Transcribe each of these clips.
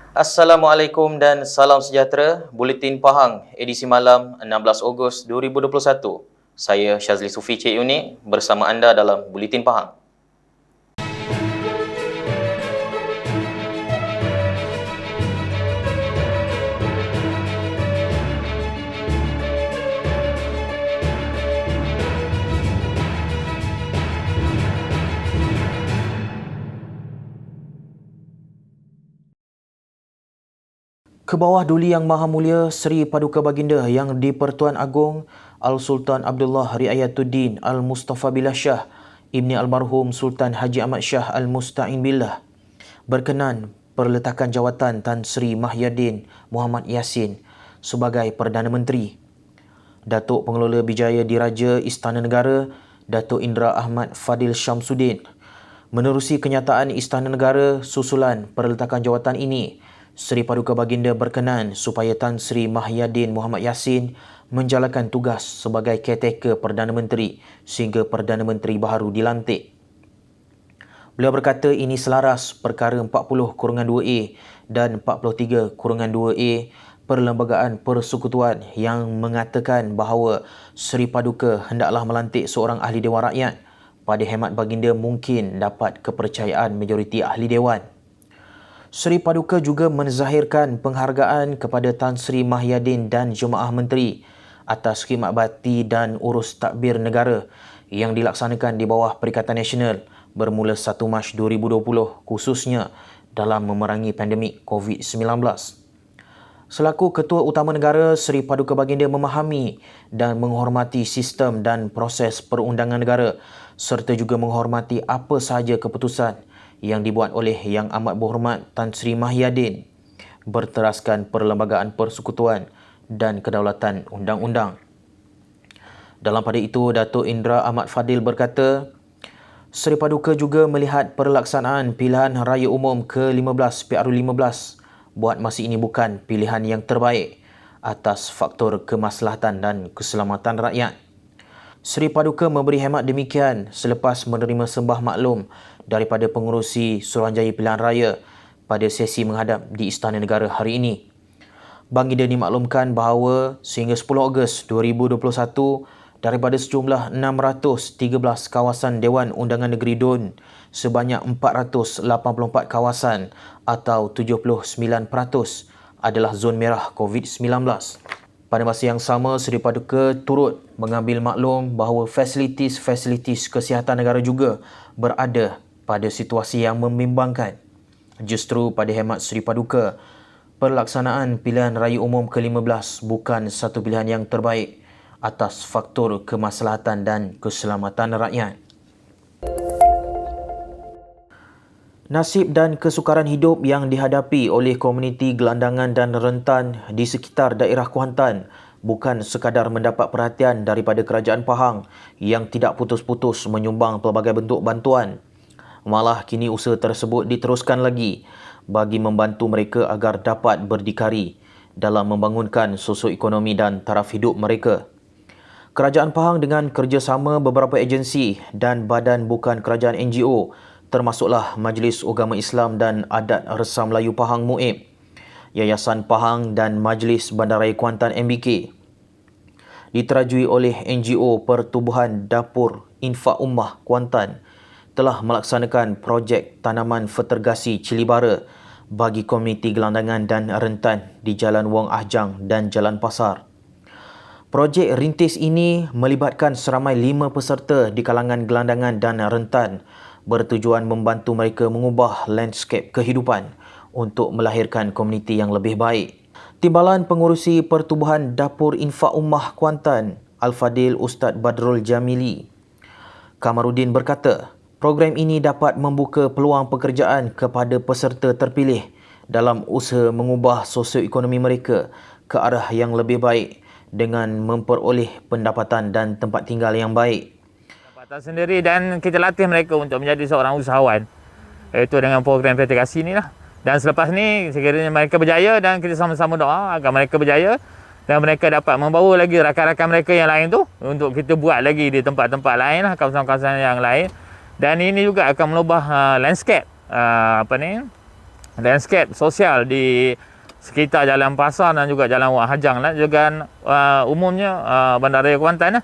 Assalamualaikum dan salam sejahtera. Buletin Pahang, edisi malam 16 Ogos 2021. Saya Syazli Sufi Cik Unik bersama anda dalam Buletin Pahang. Ke bawah Duli Yang Maha Mulia Seri Paduka Baginda Yang di-Pertuan Agong Al-Sultan Abdullah Riayatuddin Al-Mustafa Billah Shah Ibni Almarhum Sultan Haji Ahmad Shah Al-Musta'in Billah berkenan perletakan jawatan Tan Sri Mahyadin Muhammad Yassin sebagai Perdana Menteri. Datuk Pengelola Bijaya Diraja Istana Negara Datuk Indra Ahmad Fadil Syamsuddin menerusi kenyataan Istana Negara susulan perletakan jawatan ini. Seri Paduka Baginda berkenan supaya Tan Sri Mahyadin Muhammad Yassin menjalankan tugas sebagai caretaker Perdana Menteri sehingga Perdana Menteri baharu dilantik. Beliau berkata ini selaras perkara 40/2A dan 43/2A Perlembagaan Persekutuan yang mengatakan bahawa Seri Paduka hendaklah melantik seorang ahli Dewan Rakyat. Pada hemat Baginda mungkin dapat kepercayaan majoriti ahli Dewan. Seri Paduka juga menzahirkan penghargaan kepada Tan Sri Mahyadin dan Jemaah Menteri atas khidmat bakti dan urus takbir negara yang dilaksanakan di bawah Perikatan Nasional bermula 1 Mac 2020 khususnya dalam memerangi pandemik COVID-19. Selaku Ketua Utama Negara, Seri Paduka Baginda memahami dan menghormati sistem dan proses perundangan negara serta juga menghormati apa sahaja keputusan yang dibuat oleh Yang Amat Berhormat Tan Sri Mahyadin berteraskan Perlembagaan Persekutuan dan Kedaulatan Undang-Undang. Dalam pada itu, Datuk Indra Ahmad Fadil berkata, Seri Paduka juga melihat pelaksanaan pilihan raya umum ke-15 PRU15 buat masa ini bukan pilihan yang terbaik atas faktor kemaslahatan dan keselamatan rakyat. Seri Paduka memberi hemat demikian selepas menerima sembah maklum daripada pengurusi Suruhanjaya Pilihan Raya pada sesi menghadap di Istana Negara hari ini. Baginda dimaklumkan bahawa sehingga 10 Ogos 2021, daripada sejumlah 613 kawasan Dewan Undangan Negeri DUN, sebanyak 484 kawasan atau 79% adalah zon merah COVID-19. Pada masa yang sama, Seri Paduka turut mengambil maklum bahawa fasilitis-fasilitis kesihatan negara juga berada pada situasi yang membimbangkan. Justru pada hemat Seri Paduka, pelaksanaan pilihan raya umum ke-15 bukan satu pilihan yang terbaik atas faktor kemaslahatan dan keselamatan rakyat. Nasib dan kesukaran hidup yang dihadapi oleh komuniti gelandangan dan rentan di sekitar daerah Kuantan bukan sekadar mendapat perhatian daripada Kerajaan Pahang yang tidak putus-putus menyumbang pelbagai bentuk bantuan. Malah kini usaha tersebut diteruskan lagi bagi membantu mereka agar dapat berdikari dalam membangunkan sosioekonomi dan taraf hidup mereka. Kerajaan Pahang dengan kerjasama beberapa agensi dan badan bukan kerajaan NGO termasuklah Majlis Agama Islam dan Adat Resam Melayu Pahang MUIB, Yayasan Pahang dan Majlis Bandaraya Kuantan MBK, diterajui oleh NGO Pertubuhan Dapur Infak Ummah Kuantan, telah melaksanakan projek tanaman fertigasi Cilibara bagi komuniti gelandangan dan rentan di Jalan Wong Ahjang dan Jalan Pasar. Projek rintis ini melibatkan seramai 5 peserta di kalangan gelandangan dan rentan bertujuan membantu mereka mengubah landscape kehidupan untuk melahirkan komuniti yang lebih baik. Timbalan Pengurusi Pertubuhan Dapur Infak Ummah Kuantan, Al-Fadil Ustaz Badrul Jamili Kamarudin berkata, program ini dapat membuka peluang pekerjaan kepada peserta terpilih dalam usaha mengubah sosioekonomi mereka ke arah yang lebih baik dengan memperoleh pendapatan dan tempat tinggal yang baik. Pendapatan sendiri dan kita latih mereka untuk menjadi seorang usahawan, iaitu dengan program vertikasi ni lah. Dan selepas ni sekiranya mereka berjaya dan kita sama-sama doa agar mereka berjaya dan mereka dapat membawa lagi rakan-rakan mereka yang lain tu untuk kita buat lagi di tempat-tempat lain lah, kawasan-kawasan yang lain. Dan ini juga akan mengubah landscape landscape sosial di sekitar Jalan Pasar dan juga Jalan Wak Hajang dan juga umumnya Bandaraya Kuantan.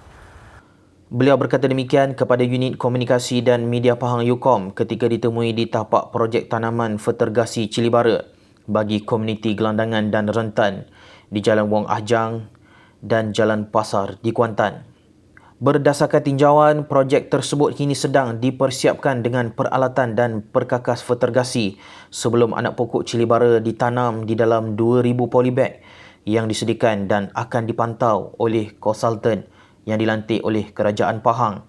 Beliau berkata demikian kepada unit komunikasi dan media Pahang UKOM ketika ditemui di tapak projek tanaman fertigasi Cilibara bagi komuniti gelandangan dan rentan di Jalan Wong Ahjang dan Jalan Pasar di Kuantan. Berdasarkan tinjauan, projek tersebut kini sedang dipersiapkan dengan peralatan dan perkakas fertigasi sebelum anak pokok Cilibara ditanam di dalam 2,000 polybag yang disediakan dan akan dipantau oleh konsultan yang dilantik oleh Kerajaan Pahang.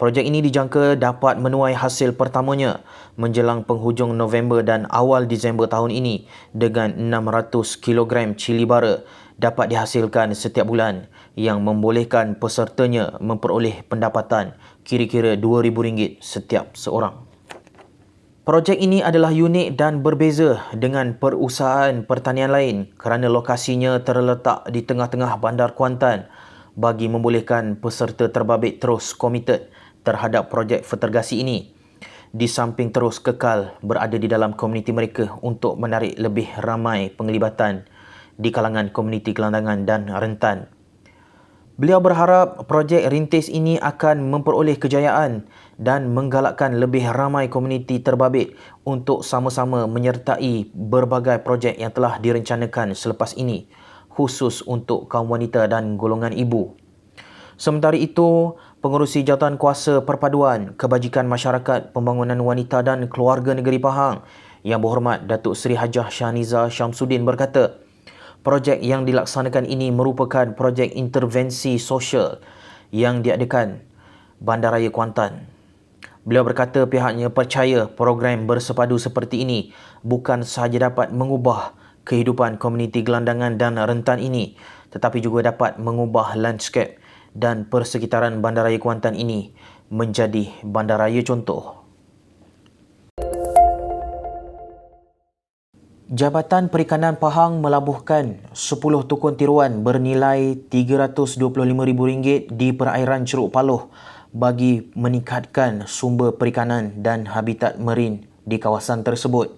Projek ini dijangka dapat menuai hasil pertamanya menjelang penghujung November dan awal Disember tahun ini dengan 600 kg Cilibara dapat dihasilkan setiap bulan yang membolehkan pesertanya memperoleh pendapatan kira-kira RM2,000 setiap seorang. Projek ini adalah unik dan berbeza dengan perusahaan pertanian lain kerana lokasinya terletak di tengah-tengah Bandar Kuantan bagi membolehkan peserta terbabit terus komited terhadap projek fertigasi ini di samping terus kekal berada di dalam komuniti mereka untuk menarik lebih ramai penglibatan di kalangan komuniti gelandangan dan rentan. Beliau berharap projek rintis ini akan memperoleh kejayaan dan menggalakkan lebih ramai komuniti terbabit untuk sama-sama menyertai berbagai projek yang telah direncanakan selepas ini, khusus untuk kaum wanita dan golongan ibu. Sementara itu, Pengerusi Jawatan Kuasa Perpaduan Kebajikan Masyarakat Pembangunan Wanita dan Keluarga Negeri Pahang Yang Berhormat Datuk Seri Hajah Shahniza Syamsuddin berkata, projek yang dilaksanakan ini merupakan projek intervensi sosial yang diadakan Bandaraya Kuantan. Beliau berkata pihaknya percaya program bersepadu seperti ini bukan sahaja dapat mengubah kehidupan komuniti gelandangan dan rentan ini, tetapi juga dapat mengubah landscape dan persekitaran Bandaraya Kuantan ini menjadi bandaraya contoh. Jabatan Perikanan Pahang melabuhkan 10 tukun tiruan bernilai RM325,000 di perairan Ceruk Paloh bagi meningkatkan sumber perikanan dan habitat marin di kawasan tersebut.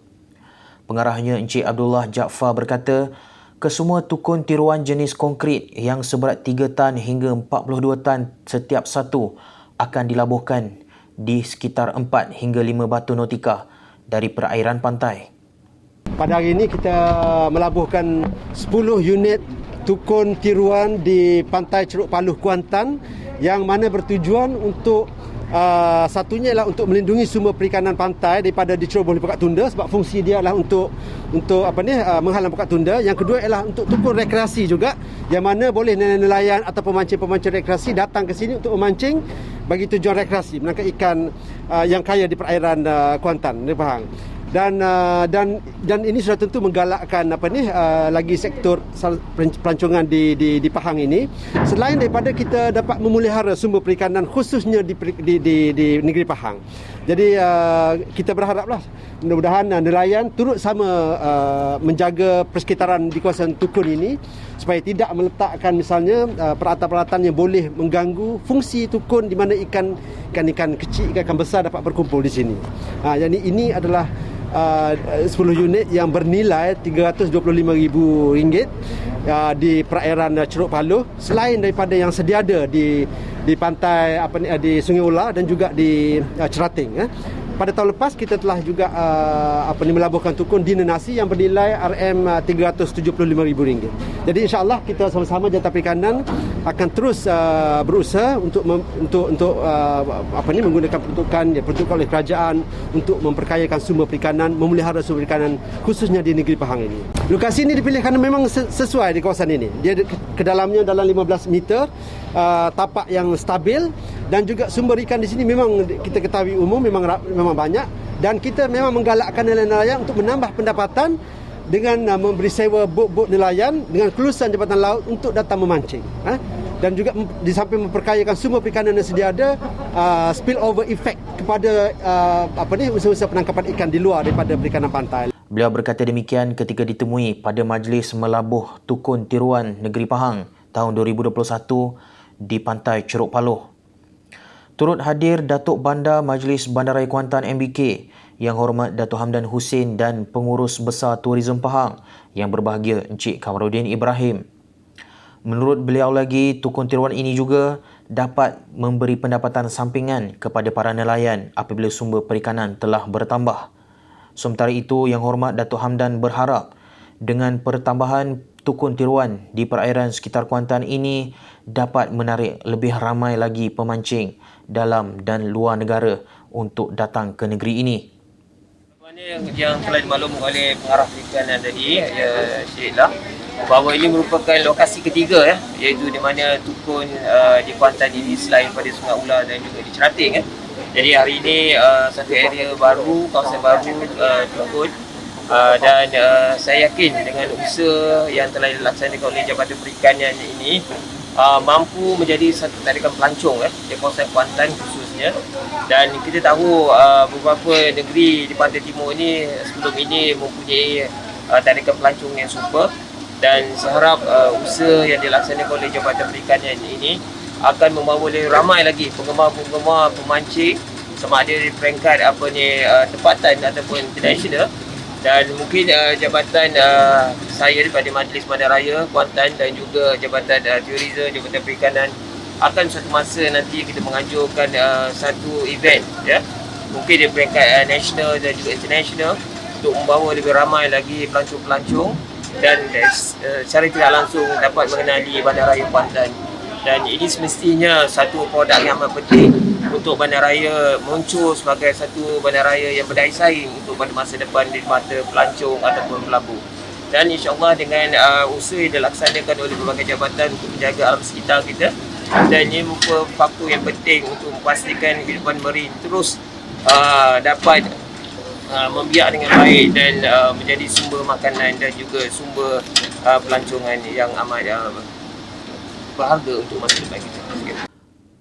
Pengarahnya Encik Abdullah Jaafar berkata, kesemua tukun tiruan jenis konkrit yang seberat 3 tan hingga 42 tan setiap satu akan dilabuhkan di sekitar 4 hingga 5 batu nautika dari perairan pantai. Pada hari ini kita melabuhkan 10 unit tukun tiruan di pantai Ceruk Paloh Kuantan yang mana bertujuan untuk satunya ialah untuk melindungi sumber perikanan pantai daripada diceroboh oleh pokok tunda, sebab fungsi dia adalah untuk menghalang pokok tunda. Yang kedua ialah untuk tukun rekreasi juga, yang mana boleh nelayan atau pemancing-pemancing rekreasi datang ke sini untuk memancing bagi tujuan rekreasi, menangkap ikan yang kaya di perairan Kuantan, di Pahang. Dan ini sudah tentu menggalakkan lagi sektor pelancongan di Pahang ini. Selain daripada kita dapat memelihara sumber perikanan khususnya di negeri Pahang. Jadi kita berharaplah mudah-mudahan nelayan turut sama menjaga persekitaran di kawasan tukun ini supaya tidak meletakkan misalnya peralatan-peralatan yang boleh mengganggu fungsi tukun di mana ikan kecil, ikan besar dapat berkumpul di sini. Jadi ini adalah 10 unit yang bernilai RM325,000 di perairan Ceruk Paloh, selain daripada yang sedia ada di pantai di Sungai Ular dan juga di Cerating. Pada tahun lepas kita telah juga melabuhkan tukun di Nenasi yang bernilai RM375,000. Jadi insya-Allah kita sama-sama Jabatan Perikanan akan terus berusaha untuk menggunakan peruntukan oleh kerajaan untuk memperkayakan sumber perikanan, memelihara sumber perikanan khususnya di negeri Pahang ini. Lokasi ini dipilih kerana memang sesuai di kawasan ini. Dia kedalamnya dalam 15 meter, tapak yang stabil dan juga sumber ikan di sini memang kita ketahui umum memang banyak, dan kita memang menggalakkan nelayan untuk menambah pendapatan dengan memberi sewa bot-bot nelayan dengan kelulusan Jabatan Laut untuk datang memancing. Dan juga di samping memperkayakan sumber perikanan yang sedia ada, spillover effect kepada usaha-usaha penangkapan ikan di luar daripada perikanan pantai. Beliau berkata demikian ketika ditemui pada majlis melabuh tukun tiruan Negeri Pahang tahun 2021 di pantai Ceruk Paloh. Turut hadir Datuk Bandar Majlis Bandaraya Kuantan MBK Yang Hormat Dato' Hamdan Hussein dan Pengurus Besar Tourism Pahang yang berbahagia Encik Kamarudin Ibrahim. Menurut beliau lagi, tukun tiruan ini juga dapat memberi pendapatan sampingan kepada para nelayan apabila sumber perikanan telah bertambah. Sementara itu, Yang Hormat Dato' Hamdan berharap dengan pertambahan tukun tiruan di perairan sekitar Kuantan ini dapat menarik lebih ramai lagi pemancing dalam dan luar negara untuk datang ke negeri ini. Yang telah dimaklumkan oleh pengarah perikanan tadi, Syed Lah, bahawa ini merupakan lokasi ketiga iaitu di mana tukun di Kuantan ini selain pada Sungai Ular dan juga di Cerating. Jadi hari ini satu area baru, kawasan baru tukun, dan saya yakin dengan usaha yang telah dilaksanakan oleh Jabatan Perikanan ini mampu menjadi satu tarikan pelancong di kawasan Kuantan khususnya. Dan kita tahu beberapa negeri di pantai timur ini sebelum ini mempunyai tarikan pelancong yang super, dan saya harap usaha yang dilaksanakan oleh Jabatan Perikanan ini akan membawa lebih ramai lagi penggemar-penggemar pemancing, sama ada di peringkat tempatan ataupun international. Dan mungkin jabatan saya daripada Majlis Bandaraya Kuantan dan juga Jabatan Tourism, Jabatan Perikanan akan suatu masa nanti kita menganjurkan satu event mungkin di peringkat nasional dan juga international untuk membawa lebih ramai lagi pelancong-pelancong dan secara tidak langsung dapat mengenali Bandaraya Kuantan. Dan ini semestinya satu produk yang amat penting untuk bandaraya muncul sebagai satu bandaraya yang berdaya saing untuk pada masa depan di mata pelancong ataupun pelabur. Dan insya-Allah dengan usaha yang dilaksanakan oleh berbagai jabatan untuk menjaga alam sekitar kita, dan ini merupakan faktor yang penting untuk memastikan kehidupan marin terus dapat membiak dengan baik dan menjadi sumber makanan dan juga sumber pelancongan yang amat berharga untuk masa depan kita.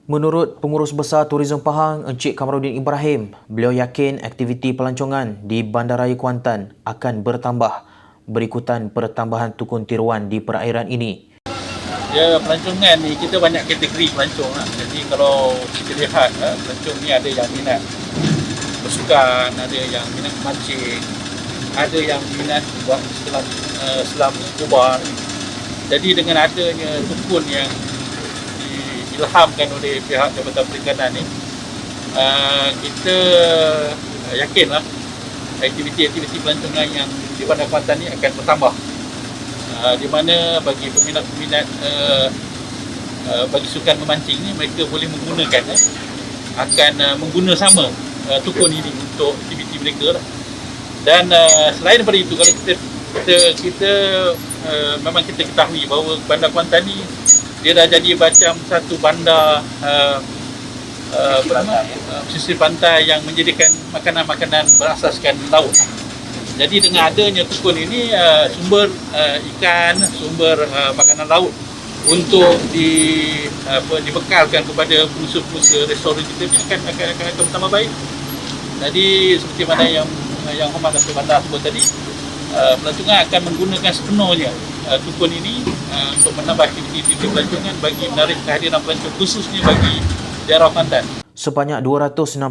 Menurut Pengurus Besar Tourism Pahang, Encik Kamarudin Ibrahim, beliau yakin aktiviti pelancongan di Bandaraya Kuantan akan bertambah berikutan pertambahan tukun tiruan di perairan ini. Ya, pelancongan ni kita banyak kategori pelancong lah. Jadi kalau kita lihat pelancong ni ada yang minat bersukan, ada yang minat memancing, ada yang minat buat selam scuba. Jadi dengan adanya tukun yang diilhamkan oleh pihak Jabatan Perikanan ni, kita yakinlah aktiviti-aktiviti pelancongan yang di Bandar Kuantan ni akan bertambah. Di mana bagi peminat-peminat bagi sukan memancing ni, mereka boleh menggunakan akan mengguna sama tukun ini untuk aktiviti mereka lah. Dan selain daripada itu, kalau kita memang kita ketahui bahawa Bandar Kuantan ni dia dah jadi macam satu bandar pesisir pantai yang menyediakan makanan-makanan berasaskan laut. Jadi dengan adanya tukun ini, sumber ikan, sumber makanan laut untuk dibekalkan kepada pengusaha-pengusaha restoran kita akan bertambah baik. Jadi seperti mana yang Hormat Datuk Bandar sebut tadi, pelancongan akan menggunakan sepenuhnya tukun ini untuk menambah aktiviti pelancongan bagi menarik kehadiran pelancong khususnya bagi daerah Kuantan. Sebanyak 269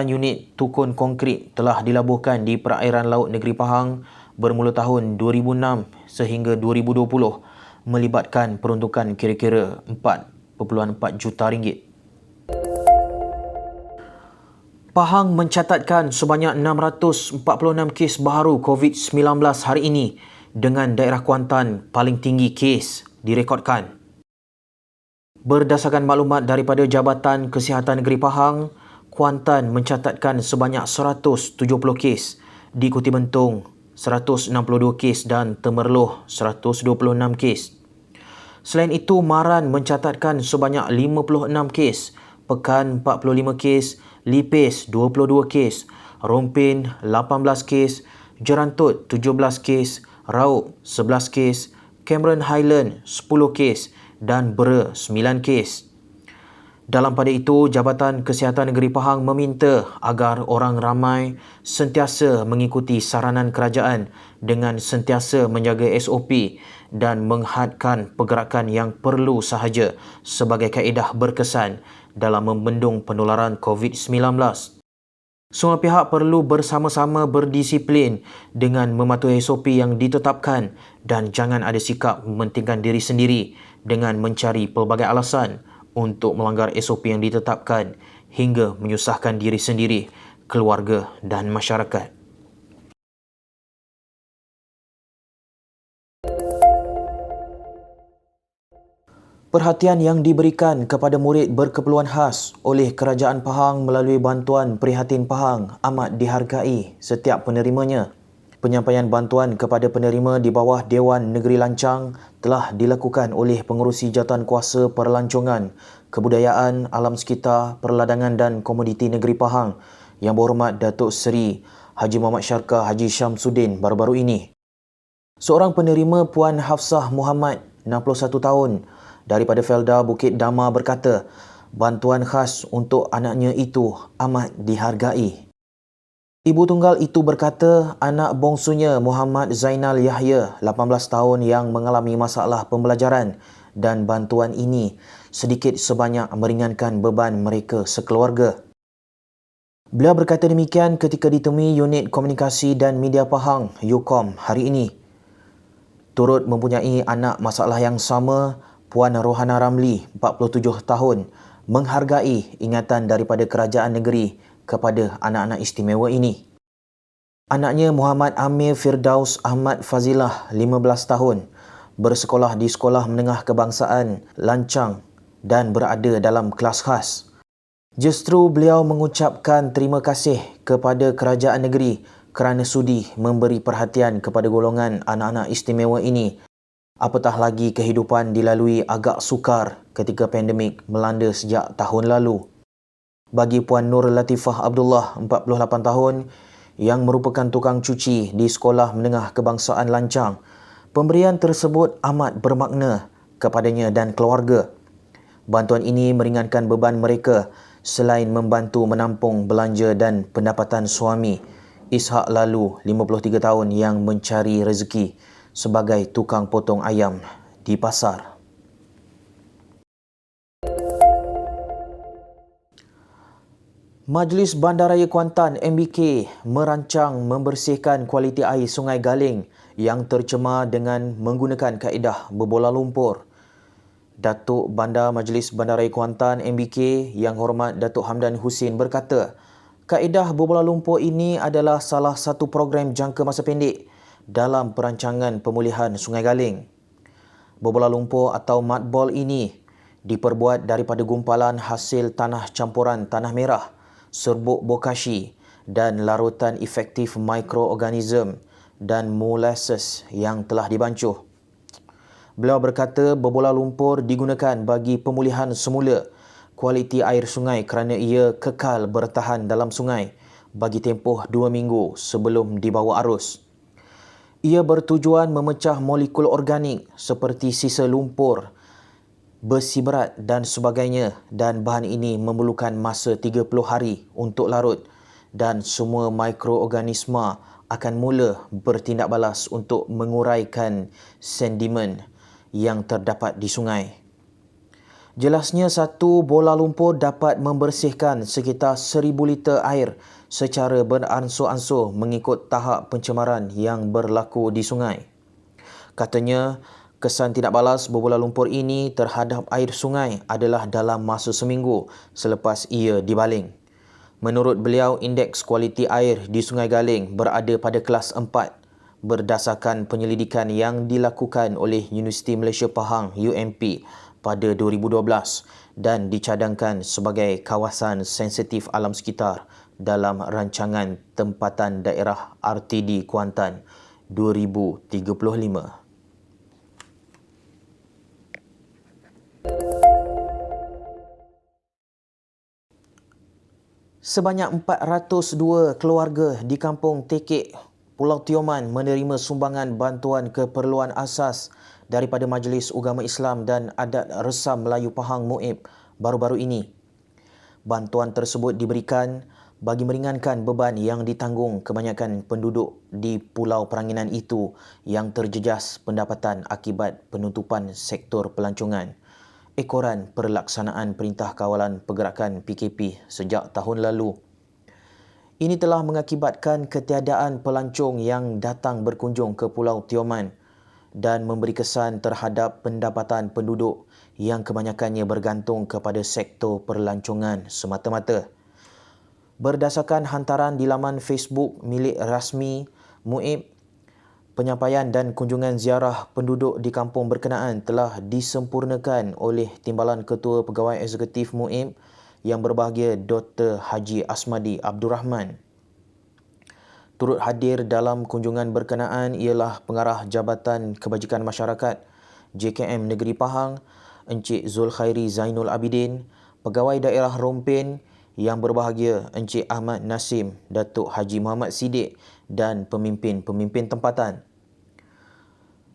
unit tukun konkrit telah dilabuhkan di perairan laut negeri Pahang bermula tahun 2006 sehingga 2020, melibatkan peruntukan kira-kira 4.4 juta ringgit. Pahang mencatatkan sebanyak 646 kes baharu COVID-19 hari ini, dengan daerah Kuantan paling tinggi kes direkodkan. Berdasarkan maklumat daripada Jabatan Kesihatan Negeri Pahang, Kuantan mencatatkan sebanyak 170 kes, diikuti Bentong 162 kes dan Temerloh 126 kes. Selain itu, Maran mencatatkan sebanyak 56 kes, Pekan 45 kes, Lipis 22 kes, Rompin 18 kes, Jerantut 17 kes, Raub 11 kes, Cameron Highland 10 kes dan Bera 9 kes. Dalam pada itu, Jabatan Kesihatan Negeri Pahang meminta agar orang ramai sentiasa mengikuti saranan kerajaan dengan sentiasa menjaga SOP dan menghadkan pergerakan yang perlu sahaja sebagai kaedah berkesan dalam membendung penularan COVID-19. Semua pihak perlu bersama-sama berdisiplin dengan mematuhi SOP yang ditetapkan dan jangan ada sikap mementingkan diri sendiri dengan mencari pelbagai alasan untuk melanggar SOP yang ditetapkan hingga menyusahkan diri sendiri, keluarga dan masyarakat. Perhatian yang diberikan kepada murid berkeperluan khas oleh Kerajaan Pahang melalui bantuan Prihatin Pahang amat dihargai setiap penerimanya. Penyampaian bantuan kepada penerima di bawah Dewan Negeri Lancang telah dilakukan oleh Pengerusi Jawatankuasa Perlancongan, Kebudayaan, Alam Sekitar, Perladangan dan Komoditi Negeri Pahang Yang Berhormat Datuk Seri Haji Muhammad Syarkar Haji Syamsuddin baru-baru ini. Seorang penerima Puan Hafsah Muhammad, 61 tahun, daripada Felda Bukit Dama berkata, bantuan khas untuk anaknya itu amat dihargai. Ibu tunggal itu berkata anak bongsunya Muhammad Zainal Yahya, 18 tahun yang mengalami masalah pembelajaran dan bantuan ini sedikit sebanyak meringankan beban mereka sekeluarga. Beliau berkata demikian ketika ditemui Unit Komunikasi dan Media Pahang, UKOM, hari ini. Turut mempunyai anak masalah yang sama, Puan Rohana Ramli, 47 tahun, menghargai ingatan daripada kerajaan negeri kepada anak-anak istimewa ini. Anaknya Muhammad Amir Firdaus Ahmad Fazilah, 15 tahun, bersekolah di Sekolah Menengah Kebangsaan Lancang dan berada dalam kelas khas. Justru beliau mengucapkan terima kasih kepada kerajaan negeri kerana sudi memberi perhatian kepada golongan anak-anak istimewa ini. Apatah lagi kehidupan dilalui agak sukar ketika pandemik melanda sejak tahun lalu. Bagi Puan Nur Latifah Abdullah, 48 tahun, yang merupakan tukang cuci di Sekolah Menengah Kebangsaan Lancang, pemberian tersebut amat bermakna kepadanya dan keluarga. Bantuan ini meringankan beban mereka selain membantu menampung belanja dan pendapatan suami, Ishak Lalu, 53 tahun, yang mencari rezeki sebagai tukang potong ayam di pasar. Majlis Bandaraya Kuantan MBK merancang membersihkan kualiti air Sungai Galing yang tercemar dengan menggunakan kaedah berbola lumpur. Datuk Bandar Majlis Bandaraya Kuantan MBK Yang Hormat Datuk Hamdan Husin berkata, kaedah berbola lumpur ini adalah salah satu program jangka masa pendek dalam perancangan pemulihan Sungai Galing. Bobola lumpur atau mudball ini diperbuat daripada gumpalan hasil tanah campuran tanah merah, serbuk bokashi dan larutan efektif mikroorganism dan molasses yang telah dibancuh. Beliau berkata bobola lumpur digunakan bagi pemulihan semula kualiti air sungai kerana ia kekal bertahan dalam sungai bagi tempoh 2 minggu sebelum dibawa arus. Ia bertujuan memecah molekul organik seperti sisa lumpur, besi berat dan sebagainya, dan bahan ini memerlukan masa 30 hari untuk larut dan semua mikroorganisma akan mula bertindak balas untuk menguraikan sedimen yang terdapat di sungai. Jelasnya, satu bola lumpur dapat membersihkan sekitar 1000 liter air secara beransur-ansur mengikut tahap pencemaran yang berlaku di sungai. Katanya, kesan tindak balas bobola lumpur ini terhadap air sungai adalah dalam masa seminggu selepas ia dibaling. Menurut beliau, indeks kualiti air di Sungai Galing berada pada kelas 4 berdasarkan penyelidikan yang dilakukan oleh Universiti Malaysia Pahang UMP pada 2012 dan dicadangkan sebagai kawasan sensitif alam sekitar dalam rancangan tempatan daerah RTD Kuantan 2035. Sebanyak 402 keluarga di Kampung Tekek, Pulau Tioman menerima sumbangan bantuan keperluan asas daripada Majlis Ugama Islam dan Adat Resam Melayu Pahang MUIP baru-baru ini. Bantuan tersebut diberikan bagi meringankan beban yang ditanggung kebanyakan penduduk di Pulau Peranginan itu yang terjejas pendapatan akibat penutupan sektor pelancongan. Ekoran Perlaksanaan Perintah Kawalan Pergerakan PKP sejak tahun lalu. Ini telah mengakibatkan ketiadaan pelancong yang datang berkunjung ke Pulau Tioman dan memberi kesan terhadap pendapatan penduduk yang kebanyakannya bergantung kepada sektor perlancongan semata-mata. Berdasarkan hantaran di laman Facebook milik rasmi MUIB, penyampaian dan kunjungan ziarah penduduk di kampung berkenaan telah disempurnakan oleh Timbalan Ketua Pegawai Eksekutif MUIB yang berbahagia Dr. Haji Asmadi Abdul Rahman. Turut hadir dalam kunjungan berkenaan ialah Pengarah Jabatan Kebajikan Masyarakat JKM Negeri Pahang, Encik Zulkhairi Zainul Abidin, Pegawai Daerah Rompin yang berbahagia Encik Ahmad Nasim, Datuk Haji Muhammad Siddiq dan pemimpin-pemimpin tempatan.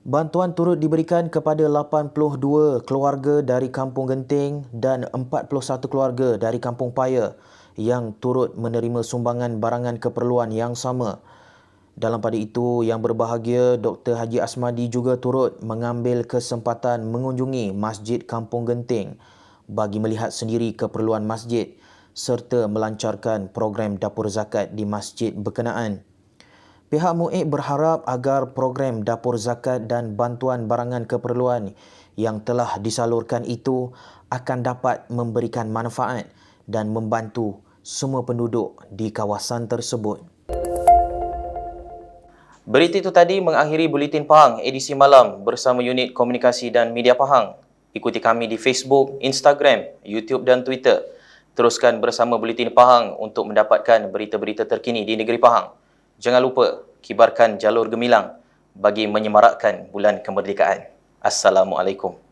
Bantuan turut diberikan kepada 82 keluarga dari Kampung Genting dan 41 keluarga dari Kampung Paya yang turut menerima sumbangan barangan keperluan yang sama. Dalam pada itu, yang berbahagia Dr. Haji Asmadi juga turut mengambil kesempatan mengunjungi Masjid Kampung Genting bagi melihat sendiri keperluan masjid serta melancarkan program dapur zakat di masjid berkenaan. Pihak MUIB berharap agar program dapur zakat dan bantuan barangan keperluan yang telah disalurkan itu akan dapat memberikan manfaat dan membantu semua penduduk di kawasan tersebut. Berita itu tadi mengakhiri Buletin Pahang edisi malam bersama unit komunikasi dan media Pahang. Ikuti kami di Facebook, Instagram, YouTube dan Twitter. Teruskan bersama Buletin Pahang untuk mendapatkan berita-berita terkini di negeri Pahang. Jangan lupa kibarkan jalur gemilang bagi menyemarakkan bulan kemerdekaan. Assalamualaikum.